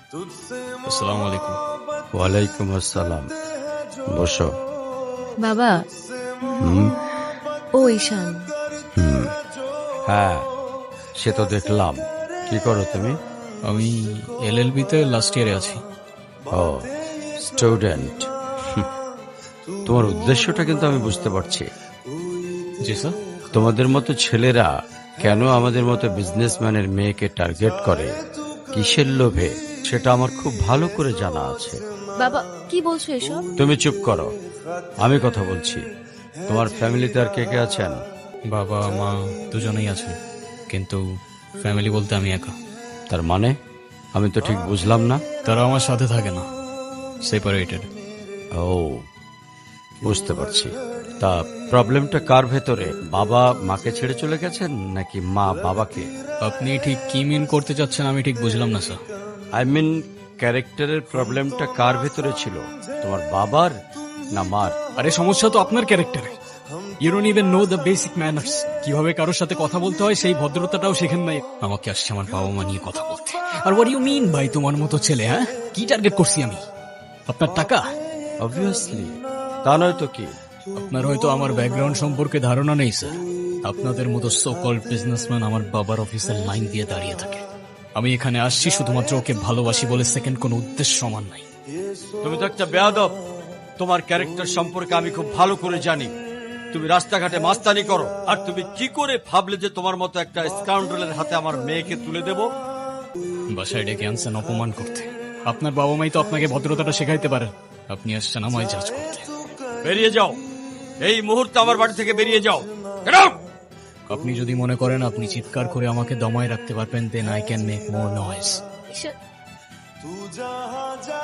আসসালামু আলাইকুম। ওয়ালাইকুম আসসালাম। বসো। বাবা, হুম। ও ঈশান। হ্যাঁ, সে তো দেখলাম। কি করো তুমি? আমি এলএলবি-তে লাস্ট ইয়ারে আছি। ও, স্টুডেন্ট। তোমার উদ্দেশ্যটা কিন্তু আমি বুঝতে পারছি। জি স্যার। তোমাদের মতো ছেলেরা কেন আমাদের মতো বিজনেসম্যানের মেয়েকে টার্গেট করে, কিসের লোভে, সেটা আমার খুব ভালো করে জানা আছে। বাবা, কি বলছো এসব? তুমি চুপ করো, আমি কথা বলছি। তোমার ফ্যামিলিতে আর কে কে আছেন? বাবা মা দুজনেই আছেন, কিন্তু ফ্যামিলি বলতে আমি একা। তার মানে আমি তো ঠিক বুঝলাম না। তারা আমার সাথে থাকে না, সেপারেটেড। ও, বুঝতে পারছি। তা প্রবলেমটা কার ভেতরে? বাবা মাকে ছেড়ে চলে গেছেন নাকি মা বাবাকে? আপনি ঠিক কি মিন করতে চাচ্ছেন আমি ঠিক বুঝলাম না স্যার। আই মিন, ক্যারেক্টারের প্রবলেমটা কার ভেতরে ছিল, তোমার বাবার না মার? আরে সমস্যা তো আপনার ক্যারেক্টারে। You don't even know the basic manners. কিভাবে কারোর সাথে কথা বলতে হয় সেই ভদ্রতাটাও শেখেন নাই। আমাকে আসছে আমার বাবা মা নিয়ে কথা বলতে। আর হোয়াট ইউ মিন ভাই, তোমার মতো ছেলে? হ্যাঁ, কি টার্গেট করছি আমি? আপনার টাকা? অবভিয়াসলি, তা নয় তো কি। আপনার হয়তো আমার ব্যাকগ্রাউন্ড সম্পর্কে ধারণা নেই স্যার। আপনাদের মতো সো কল্ড বিজনেসম্যান আমার বাবার অফিসের লাইন দিয়ে দাঁড়িয়ে থাকে। আমি এখানে আসছি শুধুমাত্র ওকে ভালোবাসি বলে, সেকেন্ড কোনো উদ্দেশ্য সমান নাই। তুমি তো একটা বেয়াদব। তোমার ক্যারেক্টার সম্পর্কে আমি খুব ভালো করে জানি। তুমি রাস্তাঘাটে মাস্তানি করো, আর তুমি কি করে ভাবলে যে তোমার মতো একটা স্কাউন্ডারের হাতে আমার মেয়েকে তুলে দেব? বাসায় ডেকে আনছেন অপমান করতে। আপনার বাবা মাই তো আপনাকে ভদ্রতাটা শেখাইতে পারেন। আপনি আসছেন আমায় জাজ করতে। বেরিয়ে যাও, এই মুহূর্তে আমার বাড়ি থেকে বেরিয়ে যাও। Get out! আপনি যদি মনে করেন আপনি চিৎকার করে আমাকে দমায় রাখতে পারবেন, then I can make more noise. Ishaan, तू जहाँ जा